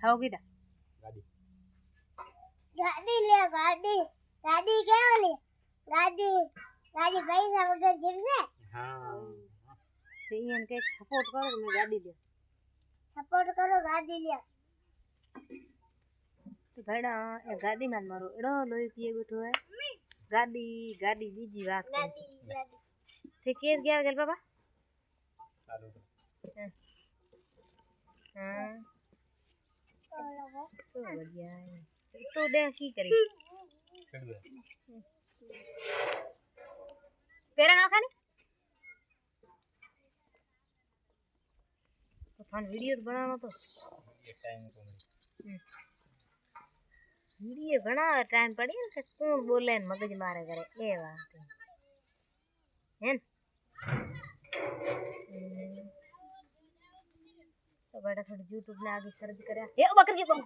ખાઓ કીધા ગાડી ગાડી લે ગાડી ગાડી કેવો લે ગાડી ગાડી પૈસા વગર જીવશે હા તે એને કઈક સપોર્ટ કરો કે મેં ગાડી લે સપોર્ટ કરો ગાડી લે તો ભાઈડા એ ગાડીમાં જ મારો એડો લોહી પીએ બેઠો હે ગાડી ગાડી બીજી વાત ગાડી ગાડી તે કેર ગયા ગેલ બાબા ચાલુ હા ચાલો તો बढ़िया है तो दे की करी ચડવે પેરા ના ખાની તો ફોન વિડિયો બનાવવાનો તો એ ટાઈમ તો વિડિયો ઘણા ટાઈમ પડી ને કોણ બોલે ને મગજ મારે કરે એ વાત હે તો બડા થોડી YouTube ને આगे सर्च કર્યા એ બકરી કે બહુ